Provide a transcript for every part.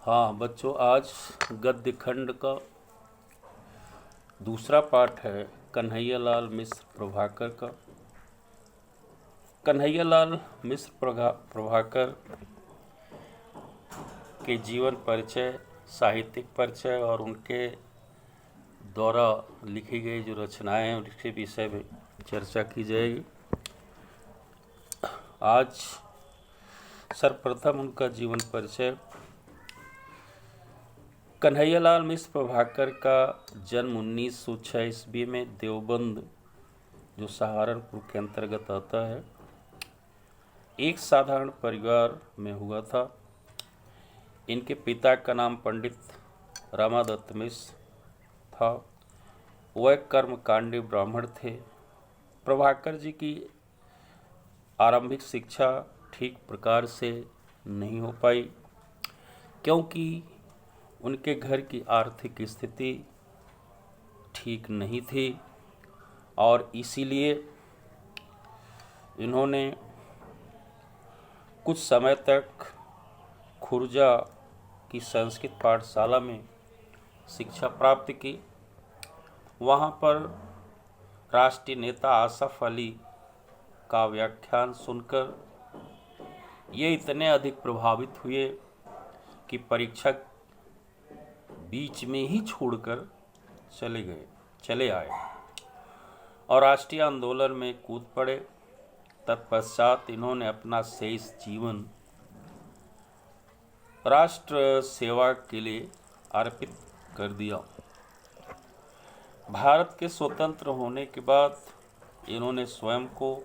हाँ बच्चों, आज गद्य खंड का दूसरा पाठ है कन्हैयालाल मिश्र प्रभाकर का। कन्हैयालाल मिश्र प्रभाकर के जीवन परिचय, साहित्यिक परिचय और उनके द्वारा लिखी गई जो रचनाएं हैं उसके विषय में चर्चा की जाएगी। आज सर्वप्रथम उनका जीवन परिचय। कन्हैयालाल मिश्र प्रभाकर का जन्म 1906 ईस्वी में देवबंद, जो सहारनपुर के अंतर्गत आता है, एक साधारण परिवार में हुआ था। इनके पिता का नाम पंडित रामादत्त मिश्र था। वह कर्मकांडी ब्राह्मण थे। प्रभाकर जी की आरंभिक शिक्षा ठीक प्रकार से नहीं हो पाई, क्योंकि उनके घर की आर्थिक स्थिति ठीक नहीं थी और इसीलिए इन्होंने कुछ समय तक खुर्जा की संस्कृत पाठशाला में शिक्षा प्राप्त की। वहाँ पर राष्ट्रीय नेता आसफ अली का व्याख्यान सुनकर ये इतने अधिक प्रभावित हुए कि परीक्षा बीच में ही छोड़कर चले आए और राष्ट्रीय आंदोलन में कूद पड़े। तत्पश्चात इन्होंने अपना शेष जीवन राष्ट्र सेवा के लिए अर्पित कर दिया। भारत के स्वतंत्र होने के बाद इन्होंने स्वयं को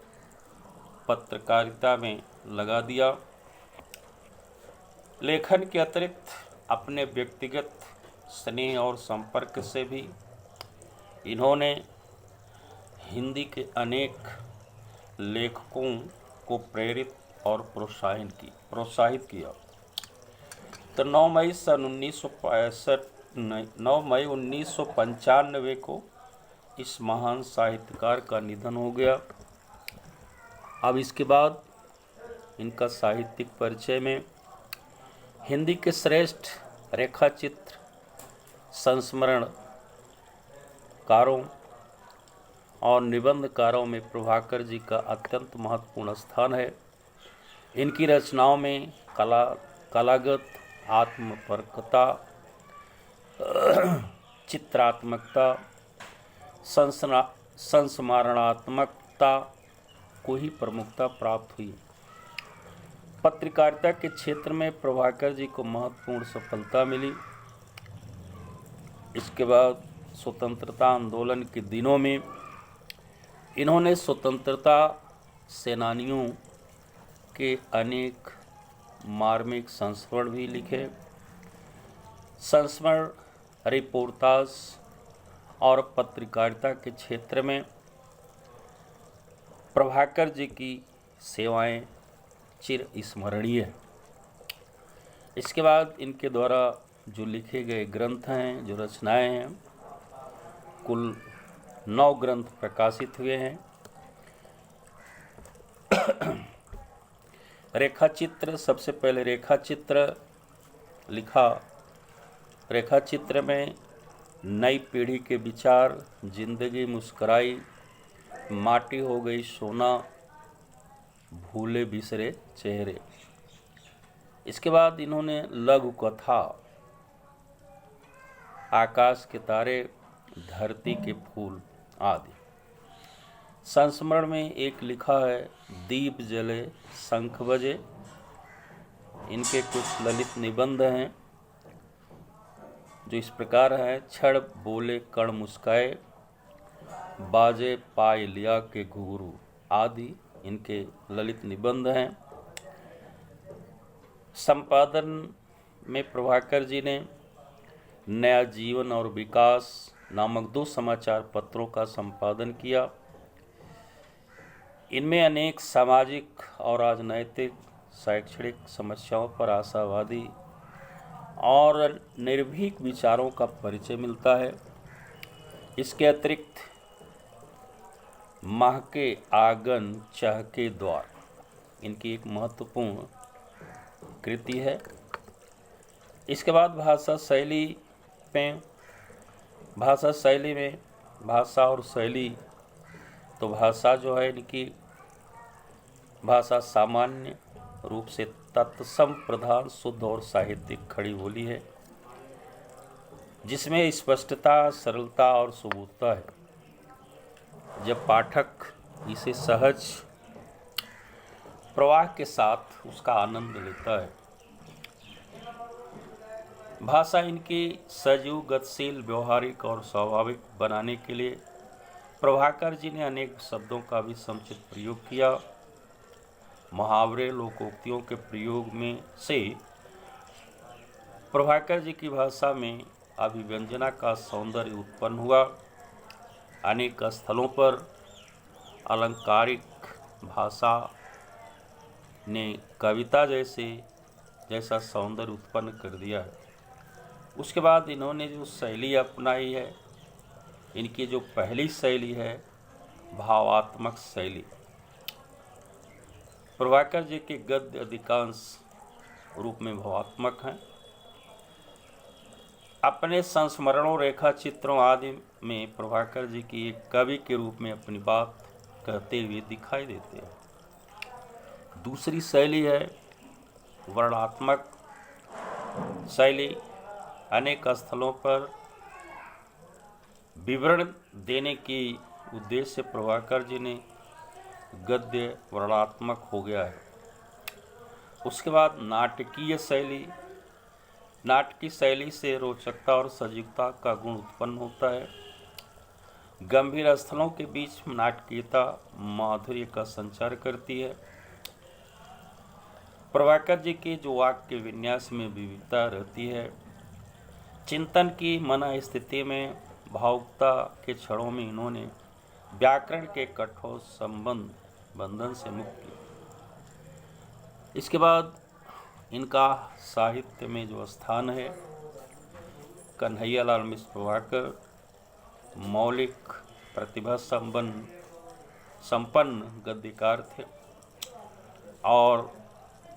पत्रकारिता में लगा दिया। लेखन के अतिरिक्त अपने व्यक्तिगत स्नेह और संपर्क से भी इन्होंने हिंदी के अनेक लेखकों को प्रेरित और प्रोत्साहित किया। तो 9 मई 1995 को इस महान साहित्यकार का निधन हो गया। अब इसके बाद इनका साहित्यिक परिचय में हिंदी के श्रेष्ठ रेखाचित्र संस्मरणकारों और निबंधकारों में प्रभाकर जी का अत्यंत महत्वपूर्ण स्थान है। इनकी रचनाओं में कलागत आत्मपरकता, चित्रात्मकता, संस्मरणात्मकता को ही प्रमुखता प्राप्त हुई। पत्रकारिता के क्षेत्र में प्रभाकर जी को महत्वपूर्ण सफलता मिली। इसके बाद स्वतंत्रता आंदोलन के दिनों में इन्होंने स्वतंत्रता सेनानियों के अनेक मार्मिक संस्मरण भी लिखे। संस्मरण, रिपोर्टाज और पत्रकारिता के क्षेत्र में प्रभाकर जी की सेवाएं चिर स्मरणीय है। इसके बाद इनके द्वारा जो लिखे गए ग्रंथ हैं, जो रचनाएं हैं, कुल 9 ग्रंथ प्रकाशित हुए हैं। रेखाचित्र, सबसे पहले रेखाचित्र लिखा। रेखाचित्र में नई पीढ़ी के विचार, जिंदगी मुस्कुराई, माटी हो गई सोना, भूले बिसरे चेहरे। इसके बाद इन्होंने लघु कथा, आकाश के तारे, धरती के फूल आदि। संस्मरण में एक लिखा है दीप जले शंख बजे। इनके कुछ ललित निबंध हैं जो इस प्रकार है। क्षण बोले कण मुस्काए, बाजे पाए लिया के घुघरू आदि इनके ललित निबंध हैं। संपादन में प्रभाकर जी ने नया जीवन और विकास नामक 2 समाचार पत्रों का संपादन किया। इनमें अनेक सामाजिक और राजनैतिक शैक्षणिक समस्याओं पर आशावादी और निर्भीक विचारों का परिचय मिलता है। इसके अतिरिक्त माह के आंगन चहके द्वार इनकी एक महत्वपूर्ण कृति है। इसके बाद भाषा शैली में भाषा और शैली, तो भाषा जो है इनकी भाषा सामान्य रूप से तत्सम प्रधान शुद्ध और साहित्यिक खड़ी बोली है, जिसमें स्पष्टता, सरलता और सुबोधता है। जब पाठक इसे सहज प्रवाह के साथ उसका आनंद लेता है। भाषा इनकी सजीव, गतिशील, व्यवहारिक और स्वाभाविक बनाने के लिए प्रभाकर जी ने अनेक शब्दों का भी समुचित प्रयोग किया। मुहावरे, लोकोक्तियों के प्रयोग में से प्रभाकर जी की भाषा में अभिव्यंजना का सौंदर्य उत्पन्न हुआ। अनेक स्थलों पर अलंकारिक भाषा ने कविता जैसा सौंदर्य उत्पन्न कर दिया है। उसके बाद इन्होंने जो शैली अपनाई है, इनकी जो पहली शैली है भावात्मक शैली। प्रभाकर जी के गद्य अधिकांश रूप में भावात्मक हैं। अपने संस्मरणों, रेखा चित्रों आदि में प्रभाकर जी की एक कवि के रूप में अपनी बात कहते हुए दिखाई देते हैं। दूसरी शैली है वर्णनात्मक शैली। अनेक स्थलों पर विवरण देने की उद्देश्य से प्रभाकर जी ने गद्य वर्णनात्मक हो गया है। उसके बाद नाटकीय शैली। नाटकीय शैली से रोचकता और सजीवता का गुण उत्पन्न होता है। गंभीर स्थलों के बीच नाटकीयता माधुर्य का संचार करती है। प्रभाकर जी के जो वाक्य विन्यास में विविधता रहती है। चिंतन की मन स्थिति में भावुकता के क्षणों में इन्होंने व्याकरण के कठोर बंधन से मुक्त किया। इसके बाद इनका साहित्य में जो स्थान है, कन्हैयालाल मिश्र प्रभाकर मौलिक प्रतिभा संपन्न गद्यकार थे और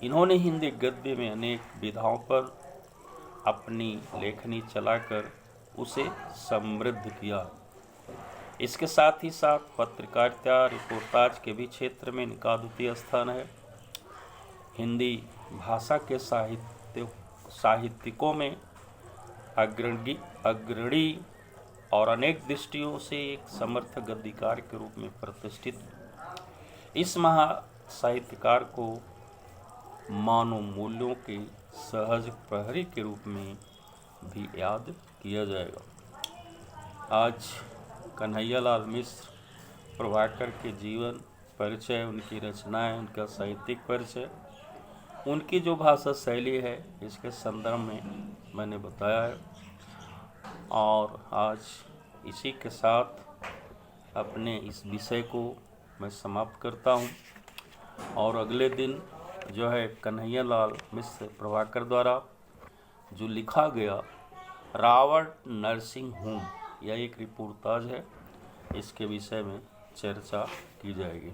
इन्होंने हिंदी गद्य में अनेक विधाओं पर अपनी लेखनी चलाकर उसे समृद्ध किया। इसके साथ ही साथ पत्रकारिता, रिपोर्टाज के भी क्षेत्र में इनका अद्वितीय स्थान है। हिंदी भाषा के साहित्यिकों में अग्रणी और अनेक दृष्टियों से एक समर्थ गद्यकार के रूप में प्रतिष्ठित। इस महा साहित्यकार को मानव मूल्यों के सहज प्रहरी के रूप में भी याद किया जाएगा। आज कन्हैयालाल मिश्र प्रभाकर के जीवन परिचय, उनकी रचनाएं, उनका साहित्यिक परिचय, उनकी जो भाषा शैली है, इसके संदर्भ में मैंने बताया है। और आज इसी के साथ अपने इस विषय को मैं समाप्त करता हूं। और अगले दिन जो है कन्हैयालाल मिश्र प्रभाकर द्वारा जो लिखा गया रावण नर्सिंग होम, यह एक रिपोर्टाज है, इसके विषय में चर्चा की जाएगी।